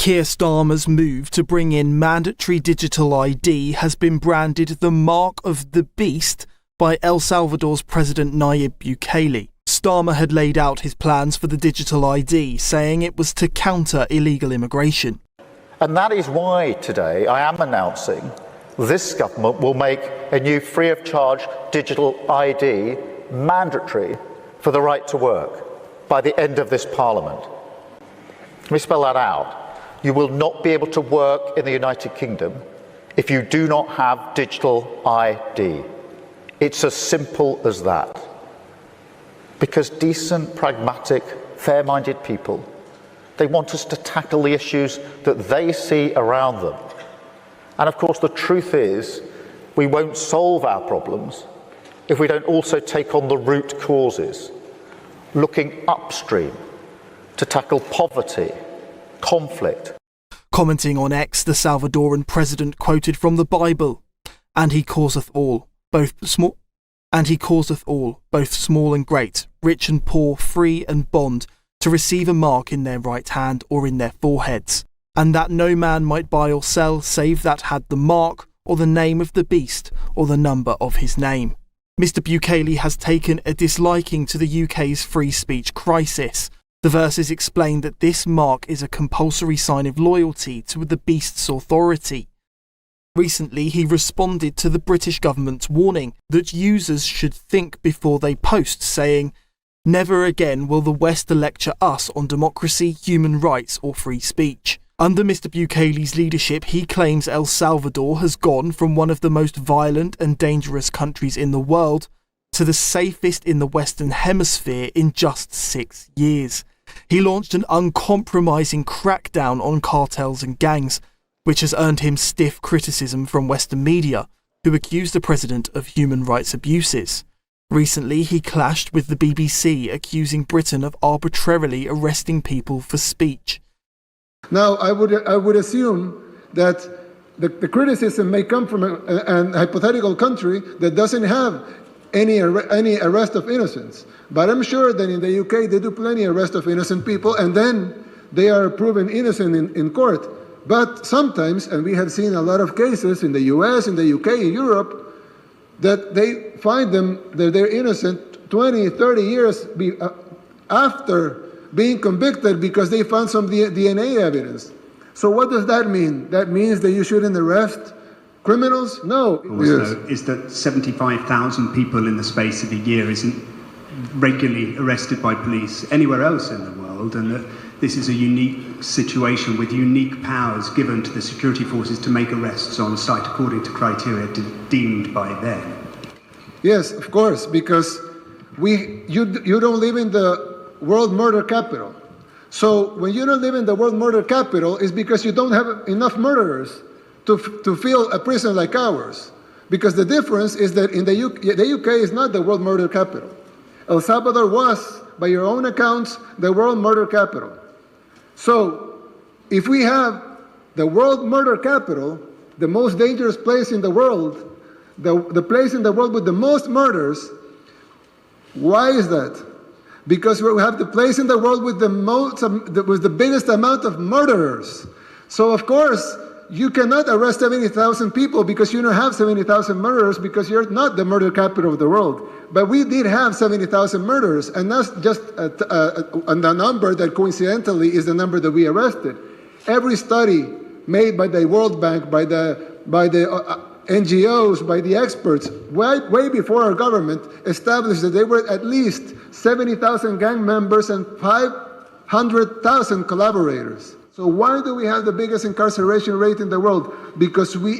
Keir Starmer's move to bring in mandatory digital ID has been branded the mark of the beast by El Salvador's President Nayib Bukele. Starmer had laid out his plans for the digital ID, saying it was to counter illegal immigration. And that is why today I am announcing this government will make a new free-of-charge digital ID mandatory for the right to work by the end of this Parliament. Let me spell that out. You will not be able to work in the United Kingdom if you do not have digital ID. It's as simple as that. Because decent, pragmatic, fair-minded people, they want us to tackle the issues that they see around them. And of course, the truth is, we won't solve our problems if we don't also take on the root causes, looking upstream to tackle poverty, conflict. Commenting on X, the Salvadoran president quoted from the Bible, "And he causeth all, both small and great, rich and poor, free and bond, to receive a mark in their right hand or in their foreheads, and that no man might buy or sell save that had the mark or the name of the beast or the number of his name." Mr. Bukele has taken a disliking to the UK's free speech crisis. The verses explain that this mark is a compulsory sign of loyalty to the beast's authority. Recently, he responded to the British government's warning that users should think before they post, saying, "Never again will the West lecture us on democracy, human rights or free speech." Under Mr. Bukele's leadership, he claims El Salvador has gone from one of the most violent and dangerous countries in the world to the safest in the Western Hemisphere in just 6 years. He launched an uncompromising crackdown on cartels and gangs, which has earned him stiff criticism from Western media, who accused the president of human rights abuses. Recently, he clashed with the BBC, accusing Britain of arbitrarily arresting people for speech. Now, I would assume that the criticism may come from a hypothetical country that doesn't have any arrest of innocents. But I'm sure that in the UK they do plenty of arrest of innocent people, and then they are proven innocent in court. But sometimes, and we have seen a lot of cases in the US, in the UK, in Europe, that they find them that they're innocent 20, 30 years after being convicted because they found some DNA evidence. So what does that mean? That means that you shouldn't arrest criminals? No. Yes. Is that 75,000 people in the space of a year isn't regularly arrested by police anywhere else in the world, and that this is a unique situation with unique powers given to the security forces to make arrests on site according to criteria deemed by them. Yes, of course, because you don't live in the world murder capital. So when you don't live in the world murder capital, it's because you don't have enough murderers to fill a prison like ours. Because the difference is that in the UK is not the world murder capital. El Salvador was, by your own accounts, the world murder capital. So if we have the world murder capital, the most dangerous place in the world, the place in the world with the most murders, why is that? Because we have the place in the world with the biggest amount of murderers. So of course, you cannot arrest 70,000 people because you don't have 70,000 murderers because you're not the murder capital of the world. But we did have 70,000 murderers, and that's just a number that coincidentally is the number that we arrested. Every study made by the World Bank, by the NGOs, by the experts, way before our government, established that there were at least 70,000 gang members and 500,000 collaborators. So why do we have the biggest incarceration rate in the world? Because we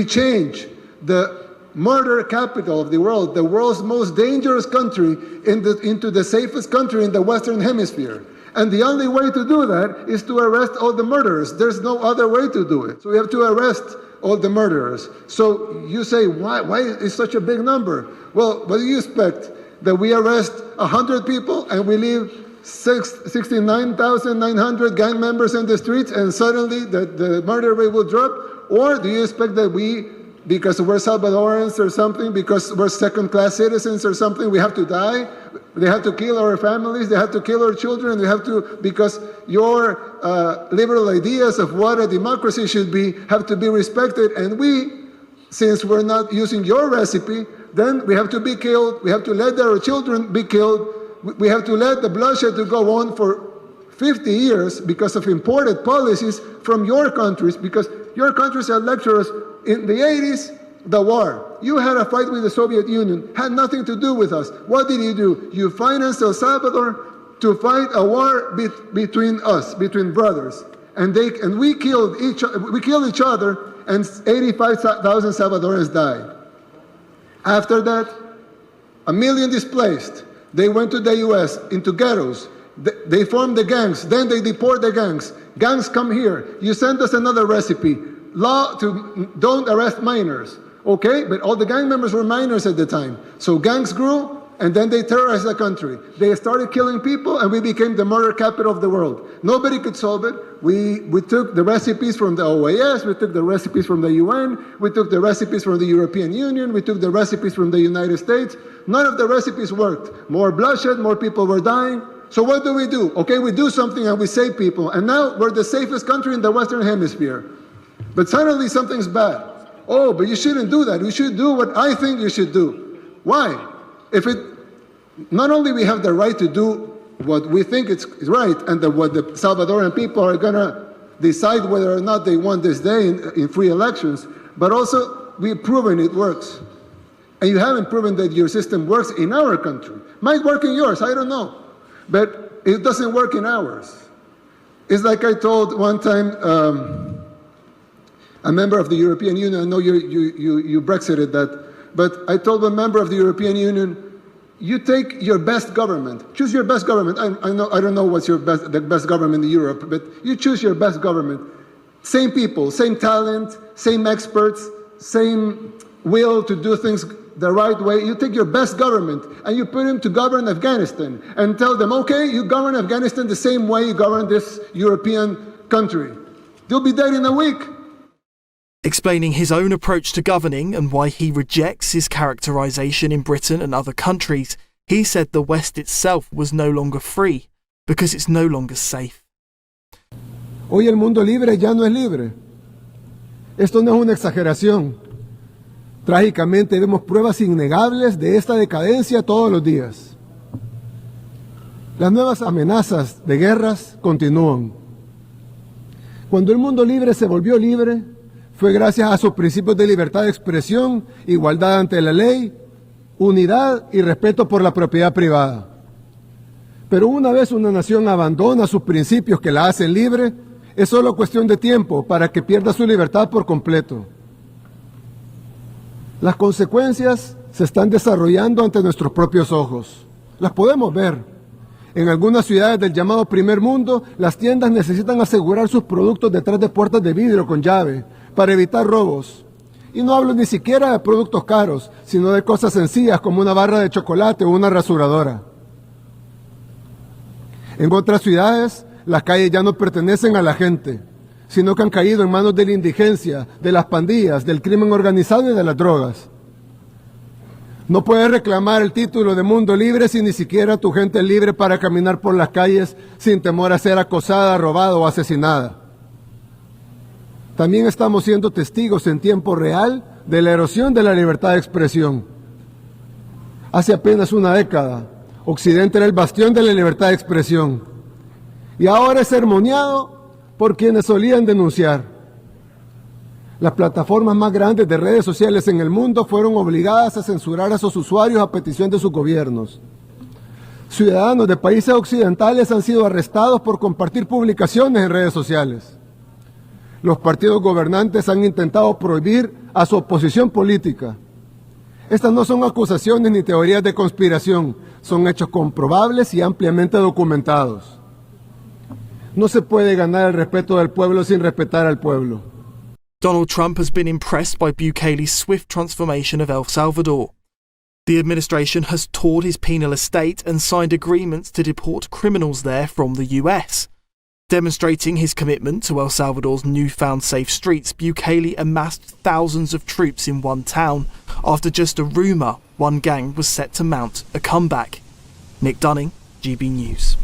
changed the murder capital of the world, the world's most dangerous country, into the safest country in the Western Hemisphere. And the only way to do that is to arrest all the murderers. There's no other way to do it. So we have to arrest all the murderers. So you say, why is such a big number? Well, what do you expect? That we arrest 100 people and we leave 69,900 gang members in the streets and suddenly the murder rate will drop? Or do you expect that we because we're Salvadorans or something, because we're second-class citizens or something, we have to die. They have to kill our families, they have to kill our children, because your liberal ideas of what a democracy should be have to be respected. And we, since we're not using your recipe, then we have to be killed, we have to let our children be killed, we have to let the bloodshed to go on for 50 years because of imported policies from your countries, because your countries had lecturers in the 80s, the war. You had a fight with the Soviet Union, had nothing to do with us. What did you do? You financed El Salvador to fight a war between us, between brothers. And we killed each other, and 85,000 Salvadorans died. After that, 1 million displaced. They went to the US, into ghettos. They formed the gangs, then they deport the gangs. Gangs come here. You send us another recipe. Law to don't arrest minors. Okay, but all the gang members were minors at the time. So gangs grew, and then they terrorized the country. They started killing people, and we became the murder capital of the world. Nobody could solve it. We took the recipes from the OAS, we took the recipes from the UN, we took the recipes from the European Union, we took the recipes from the United States. None of the recipes worked. More bloodshed, more people were dying. So what do? Okay, we do something and we save people. And now we're the safest country in the Western Hemisphere. But suddenly something's bad. Oh, but you shouldn't do that. You should do what I think you should do. Why? Not only we have the right to do what we think is right, and what the Salvadoran people are going to decide whether or not they want this day in free elections, but also we've proven it works. And you haven't proven that your system works in our country. Might work in yours, I don't know. But it doesn't work in ours. It's like I told one time a member of the European Union, I know you Brexited that, but I told a member of the European Union, you take your best government, choose your best government. I don't know what's the best government in Europe, but you choose your best government. Same people, same talent, same experts, same will to do things the right way. You take your best government and you put him to govern Afghanistan and tell them, okay, you govern Afghanistan the same way you govern this European country. They'll be dead in a week. Explaining his own approach to governing and why he rejects his characterisation in Britain and other countries, he said the West itself was no longer free because it's no longer safe. Hoy el mundo libre ya no es libre. Esto no es una exageración. Trágicamente vemos pruebas innegables de esta decadencia todos los días. Las nuevas amenazas de guerras continúan. Cuando el mundo libre se volvió libre, fue gracias a sus principios de libertad de expresión, igualdad ante la ley, unidad y respeto por la propiedad privada. Pero una vez una nación abandona sus principios que la hacen libre, es solo cuestión de tiempo para que pierda su libertad por completo. Las consecuencias se están desarrollando ante nuestros propios ojos. Las podemos ver. En algunas ciudades del llamado primer mundo, las tiendas necesitan asegurar sus productos detrás de puertas de vidrio con llave para evitar robos. Y no hablo ni siquiera de productos caros, sino de cosas sencillas como una barra de chocolate o una rasuradora. En otras ciudades, las calles ya no pertenecen a la gente, sino que han caído en manos de la indigencia, de las pandillas, del crimen organizado y de las drogas. No puedes reclamar el título de mundo libre si ni siquiera tu gente es libre para caminar por las calles sin temor a ser acosada, robada o asesinada. También estamos siendo testigos en tiempo real de la erosión de la libertad de expresión. Hace apenas una década, Occidente era el bastión de la libertad de expresión y ahora es sermoneado por quienes solían denunciar. Las plataformas más grandes de redes sociales en el mundo fueron obligadas a censurar a sus usuarios a petición de sus gobiernos. Ciudadanos de países occidentales han sido arrestados por compartir publicaciones en redes sociales. Los partidos gobernantes han intentado prohibir a su oposición política. Estas no son acusaciones ni teorías de conspiración, son hechos comprobables y ampliamente documentados. No se puede ganar el respeto del pueblo sin respetar al pueblo. Donald Trump has been impressed by Bukele's swift transformation of El Salvador. The administration has toured his penal estate and signed agreements to deport criminals there from the US. Demonstrating his commitment to El Salvador's newfound safe streets, Bukele amassed thousands of troops in one town after just a rumour one gang was set to mount a comeback. Nick Dunning, GB News.